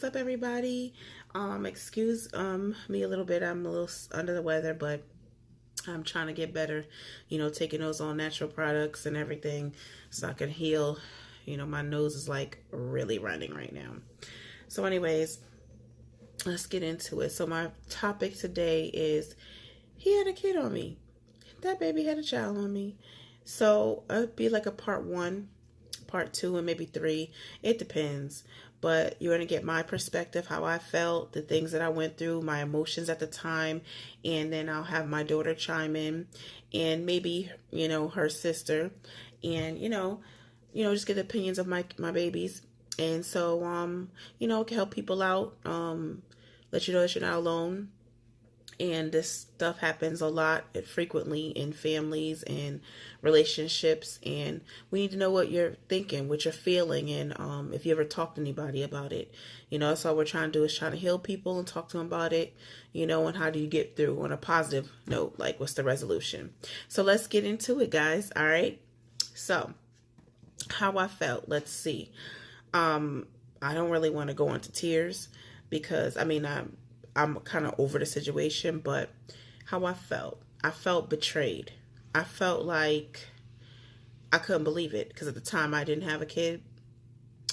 up, everybody? Excuse me a little bit. I'm a little under the weather, but I'm trying to get better. Taking those all natural products and everything so I can heal. My nose is like really running right now. So, anyways, let's get into it. So, my topic today is he had a kid on me. That baby had a child on me. So, it'd be like a part one, part two, and maybe three. It depends. But you're going to get my perspective, how I felt, the things that I went through, my emotions at the time. And then I'll have my daughter chime in and maybe, her sister. And, just get the opinions of my babies. And so, can help people out, let you know that you're not alone. And this stuff happens a lot, frequently in families and relationships. And we need to know what you're thinking, what you're feeling, and if you ever talk to anybody about it. That's all we're trying to do, is trying to heal people and talk to them about it, and how do you get through on a positive note, like what's the resolution. So let's get into it, guys. All right. So how I felt, let's see. I don't really want to go into tears because, I'm kind of over the situation, but how I felt betrayed. I felt like I couldn't believe it because at the time I didn't have a kid,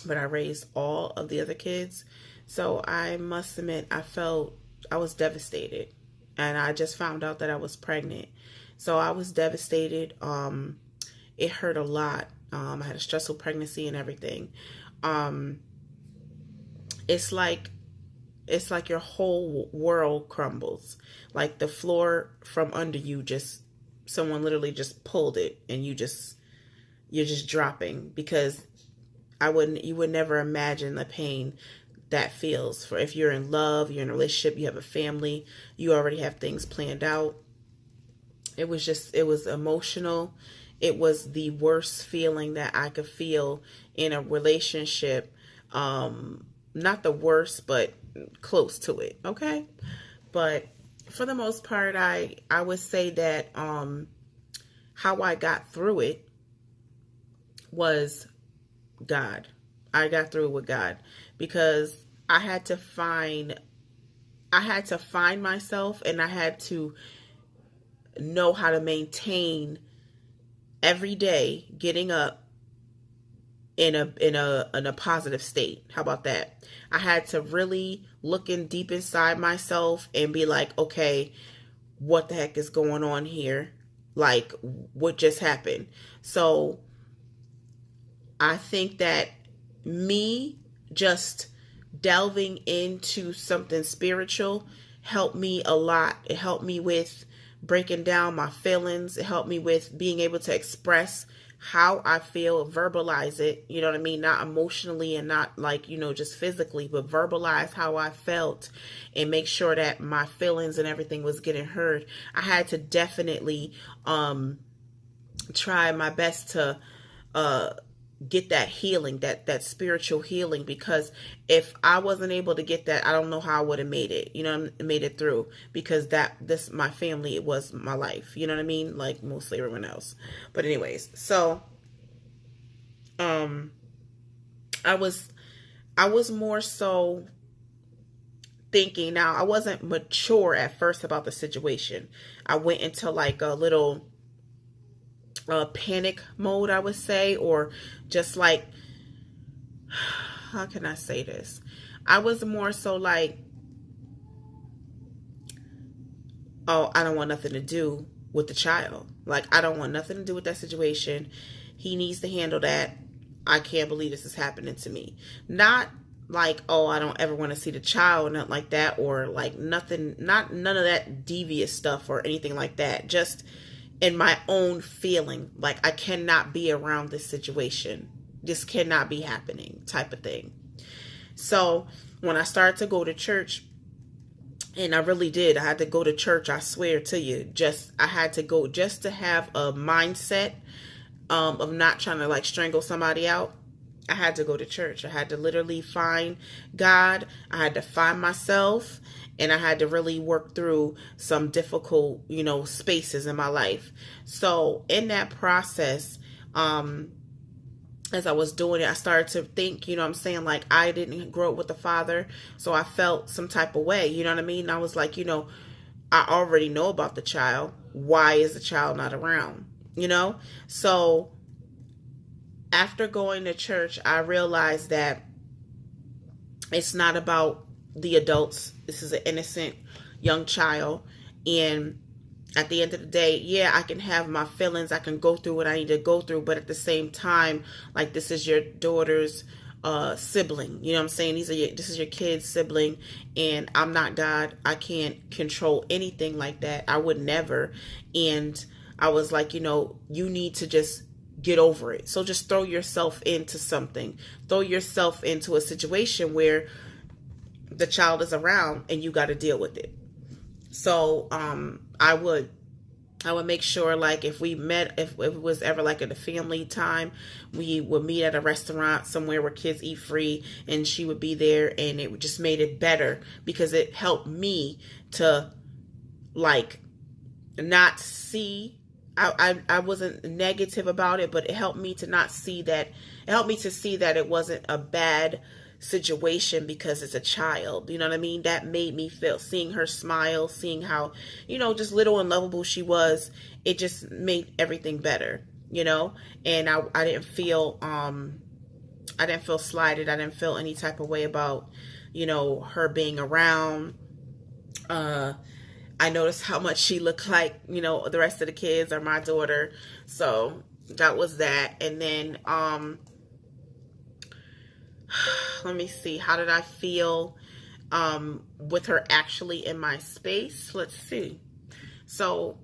but I raised all of the other kids. So I must admit, I was devastated, and I just found out that I was pregnant. So I was devastated. It hurt a lot. I had a stressful pregnancy and everything. It's like your whole world crumbles. Like the floor from under you, someone literally just pulled it, and you're just dropping, because you would never imagine the pain that feels for if you're in love, you're in a relationship, you have a family, you already have things planned out. It was emotional. It was the worst feeling that I could feel in a relationship. Not the worst, but close to it. Okay. But for the most part, I would say that, how I got through it was God. I got through it with God, because I had to find myself, and I had to know how to maintain every day getting up in a positive state. How about that? I had to really look in deep inside myself and be like, okay, what the heck is going on here? Like, what just happened? So I think that me just delving into something spiritual helped me a lot. It helped me with breaking down my feelings. It helped me with being able to express how I feel, verbalize it, you know what I mean? Not emotionally and not like, just physically, but verbalize how I felt and make sure that my feelings and everything was getting heard. I had to definitely try my best to get that healing, that spiritual healing, because if I wasn't able to get that, I don't know how I would have made it, made it through, because my family, it was my life, you know what I mean? Like mostly everyone else. But anyways, so, I was more so thinking. Now, I wasn't mature at first about the situation. I went into like a little panic mode, I would say, or just like, how can I say this? I was more so like, oh, I don't want nothing to do with the child. Like, I don't want nothing to do with that situation. He needs to handle that. I can't believe this is happening to me. Not like, oh, I don't ever want to see the child, nothing like that, or like nothing, none of that devious stuff or anything like that. Just in my own feeling, like I cannot be around this situation. This cannot be happening, type of thing. So when I started to go to church, and I really did, I had to go to church, I swear to you, I had to go just to have a mindset of not trying to like strangle somebody out. I had to go to church. I had to literally find God. I had to find myself, and I had to really work through some difficult, spaces in my life. So in that process, as I was doing it, I started to think, you know what I'm saying, like I didn't grow up with a father, so I felt some type of way, you know what I mean? I was like, you know, I already know about the child. Why is the child not around? You know? So after going to church, I realized that it's not about the adults. This is an innocent young child. And at the end of the day, yeah, I can have my feelings. I can go through what I need to go through. But at the same time, like, this is your daughter's sibling. You know what I'm saying? This is your kid's sibling. And I'm not God. I can't control anything like that. I would never. And I was like, you know, you need to just get over it. So just throw yourself into something. Throw yourself into a situation where the child is around and you got to deal with it. So I would make sure, like, if we met, if it was ever like at a family time, we would meet at a restaurant somewhere where kids eat free, and she would be there, and it just made it better because it helped me to, like, not see. I wasn't negative about it, but it helped me to not see that. It helped me to see that it wasn't a bad situation because it's a child. You know what I mean? That made me feel, seeing her smile, seeing how, you know, just little and lovable she was, it just made everything better, you know? And I didn't feel slighted. I didn't feel any type of way about, you know, her being around. I noticed how much she looked like, you know, the rest of the kids or my daughter. So that was that. And then, let me see, how did I feel with her actually in my space? Let's see. So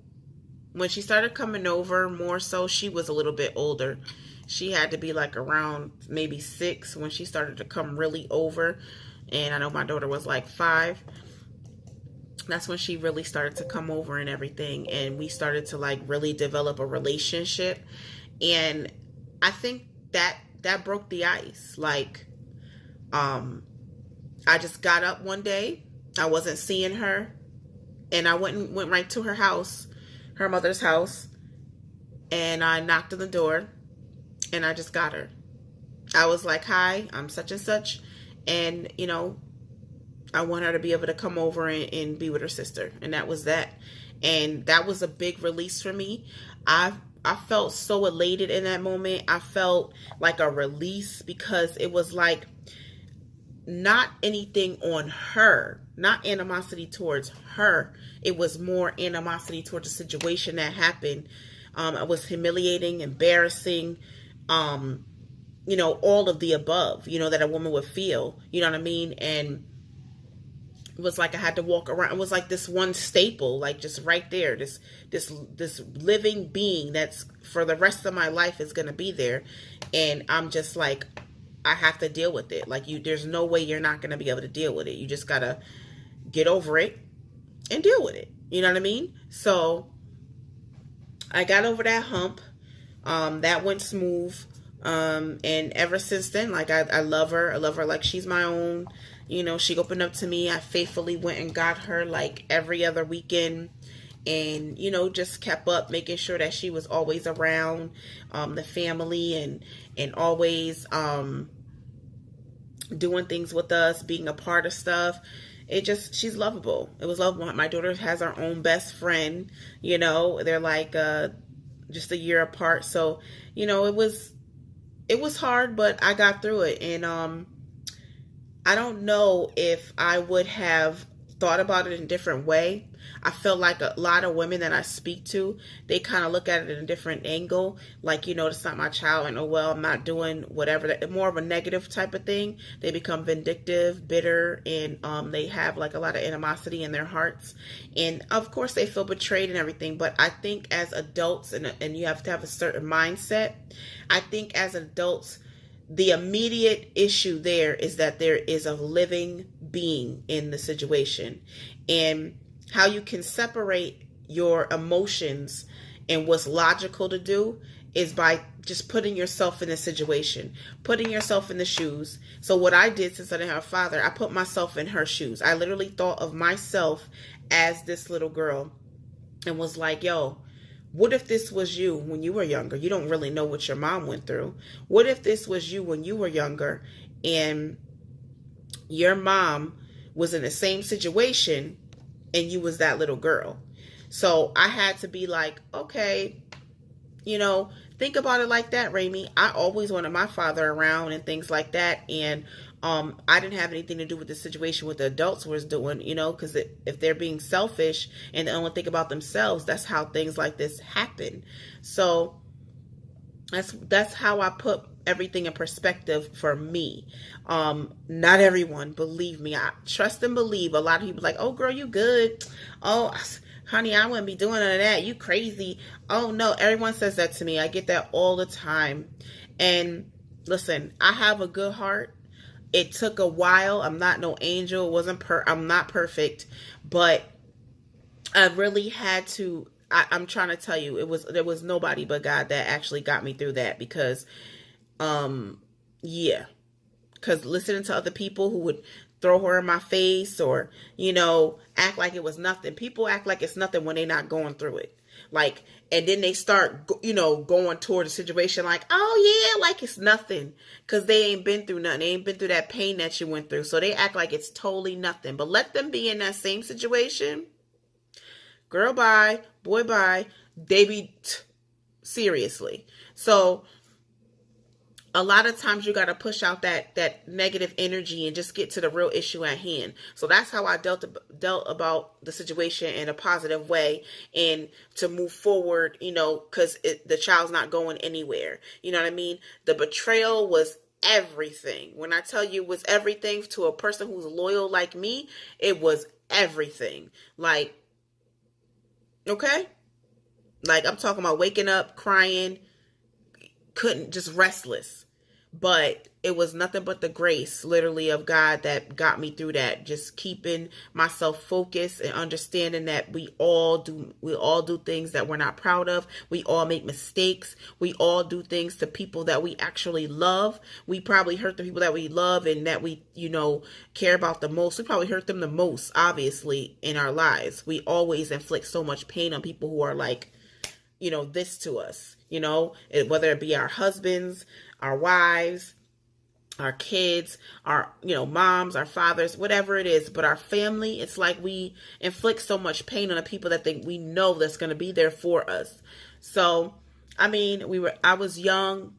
when she started coming over more so, she was a little bit older. She had to be like around maybe 6 when she started to come really over. And I know my daughter was like 5. That's when she really started to come over and everything. And we started to like really develop a relationship. And I think that broke the ice. Like, I just got up one day. I wasn't seeing her. And I went right to her house, her mother's house. And I knocked on the door. And I just got her. I was like, hi, I'm such and such. And, you know, I want her to be able to come over and be with her sister. And that was that. And that was a big release for me. I felt so elated in that moment. I felt like a release because it was like not anything on her, not animosity towards her. It was more animosity towards the situation that happened. It was humiliating, embarrassing, you know, all of the above, you know, that a woman would feel, you know what I mean? And it was like I had to walk around. It was like this one staple, like just right there, this living being that's for the rest of my life is going to be there. And I'm just like, I have to deal with it. Like, there's no way you're not going to be able to deal with it. You just got to get over it and deal with it. You know what I mean? So I got over that hump. That went smooth. And ever since then, like, I love her. I love her like she's my own. You know, she opened up to me. I faithfully went and got her like every other weekend. And, you know, just kept up making sure that she was always around the family and always doing things with us, being a part of stuff. She's lovable. It was lovable. My daughter has her own best friend, you know, they're like just a year apart. So, you know, it was hard, but I got through it. And I don't know if I would have thought about it in a different way. I feel like a lot of women that I speak to, they kind of look at it in a different angle. Like, you know, it's not my child, and oh, well, I'm not doing whatever. More of a negative type of thing. They become vindictive, bitter, and they have like a lot of animosity in their hearts. And of course, they feel betrayed and everything. But I think as adults, and you have to have a certain mindset, I think as adults, the immediate issue there is that there is a living being in the situation. And how you can separate your emotions and what's logical to do is by just putting yourself in a situation, putting yourself in the shoes. So what I did, since I didn't have a father, I put myself in her shoes. I literally thought of myself as this little girl and was like, yo, What if this was you when you were younger? You don't really know what your mom went through. What if this was you when you were younger and your mom was in the same situation and you was that little girl? So I had to be like, okay, think about it like that, Raimi. I always wanted my father around and things like that. And I didn't have anything to do with the situation what the adults was doing, because if they're being selfish and they only think about themselves, that's how things like this happen. So that's how I put everything in perspective for me. Not everyone, believe me. I trust and believe. A lot of people like, oh, girl, you good. Oh, honey, I wouldn't be doing none of that. You crazy. Oh, no. Everyone says that to me. I get that all the time. And listen, I have a good heart. It took a while. I'm not no angel. I'm not perfect. But I really had to. I'm trying to tell you, there was nobody but God that actually got me through that, because yeah. Because listening to other people who would throw her in my face or, act like it was nothing. People act like it's nothing when they're not going through it. Like, and then they start, going toward the situation like, oh yeah, like it's nothing. Because they ain't been through nothing. They ain't been through that pain that you went through. So they act like it's totally nothing. But let them be in that same situation. Girl, bye. Boy, bye. They be seriously. So a lot of times you got to push out that negative energy and just get to the real issue at hand. So that's how I dealt about the situation in a positive way, and to move forward, because the child's not going anywhere. You know what I mean? The betrayal was everything. When I tell you it was everything to a person who's loyal like me, it was everything. Like, okay? Like, I'm talking about waking up, crying, just restless. But it was nothing but the grace, literally, of God that got me through that. Just keeping myself focused and understanding that we all do things that we're not proud of. We all make mistakes. We all do things to people that we actually love. We probably hurt the people that we love and that we, care about the most. We probably hurt them the most, obviously, in our lives. We always inflict so much pain on people who are like, this to us, whether it be our husbands, our wives, our kids, our, moms, our fathers, whatever it is. But our family, it's like we inflict so much pain on the people that we know that's going to be there for us. So, I mean, I was young.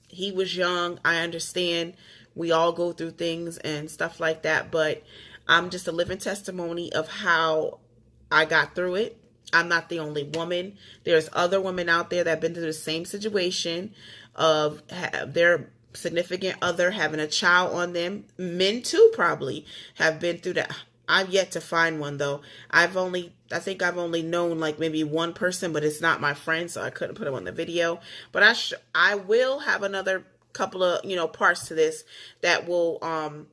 He was young. I understand we all go through things and stuff like that. But I'm just a living testimony of how I got through it. I'm not the only woman. There's other women out there that have been through the same situation of their significant other having a child on them. Men too probably have been through that. I've yet to find one though. I think I've only known like maybe one person, but it's not my friend, so I couldn't put him on the video. But I will have another couple of parts to this that will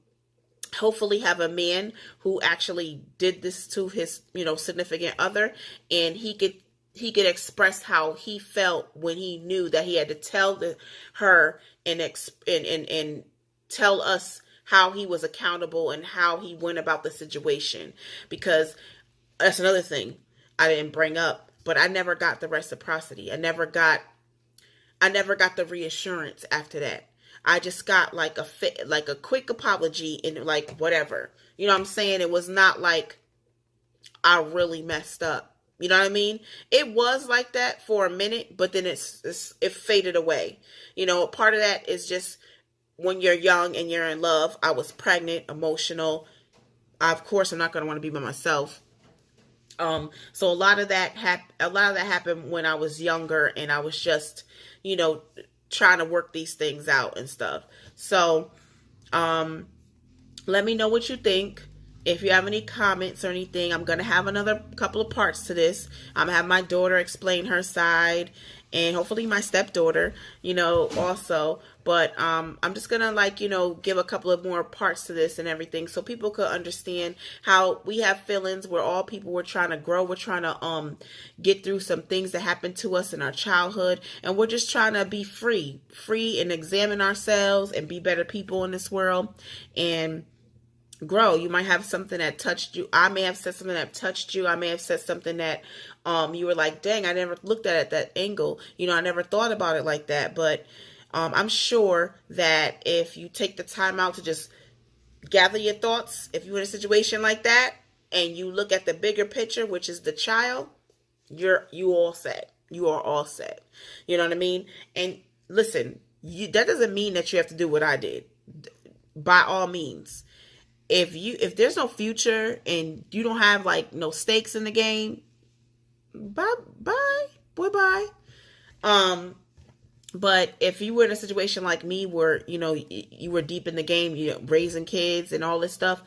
hopefully have a man who actually did this to his significant other, and he could express how he felt when he knew that he had to tell her and tell us how he was accountable and how he went about the situation. Because that's another thing I didn't bring up, but I never got the reciprocity. I never got the reassurance after that. I just got like a quick apology and like whatever. You know what I'm saying? It was not like I really messed up. You know what I mean? It was like that for a minute, but then it faded away. Part of that is just when you're young and you're in love. I was pregnant, emotional. Of course, I'm not going to want to be by myself. So a lot of that happened when I was younger, and I was just, trying to work these things out and stuff. So, let me know what you think. If you have any comments or anything, I'm going to have another couple of parts to this. I'm going to have my daughter explain her side, and hopefully my stepdaughter, also. But I'm just going to give a couple of more parts to this and everything, so people could understand how we have feelings. We're all people. We're trying to grow. We're trying to get through some things that happened to us in our childhood, and we're just trying to be free and examine ourselves and be better people in this world. And grow. You might have something that touched you. I may have said something that touched you. I may have said something that you were like, dang, I never looked at it that angle. You know, I never thought about it like that. But I'm sure that if you take the time out to just gather your thoughts, if you're in a situation like that and you look at the bigger picture, which is the child, you all set. You are all set. You know what I mean? And listen, that doesn't mean that you have to do what I did. By all means, if there's no future and you don't have like no stakes in the game, bye boy bye. But if you were in a situation like me where you were deep in the game, raising kids and all this stuff,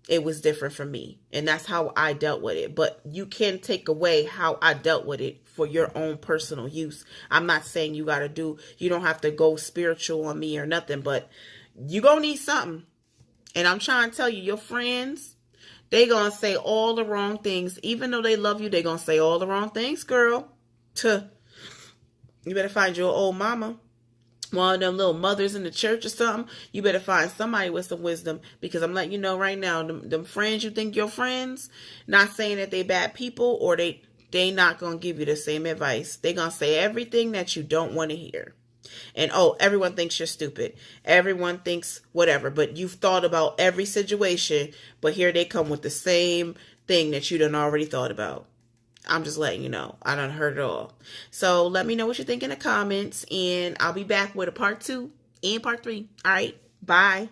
it was different for me, and that's how I dealt with it. But you can take away how I dealt with it for your own personal use. I'm not saying you don't have to go spiritual on me or nothing, but you gonna need something. And I'm trying to tell you, your friends, they gonna say all the wrong things. Even though they love you, they gonna say all the wrong things, girl. You better find your old mama, one of them little mothers in the church or something. You better find somebody with some wisdom, because I'm letting you know right now, them friends you think your friends, not saying that they bad people or they not gonna give you the same advice. They gonna say everything that you don't want to hear. And everyone thinks you're stupid. Everyone thinks whatever, but you've thought about every situation, but here they come with the same thing that you done already thought about. I'm just letting you know. I done heard it all. So let me know what you think in the comments, and I'll be back with a part 2 and part 3. All right. Bye.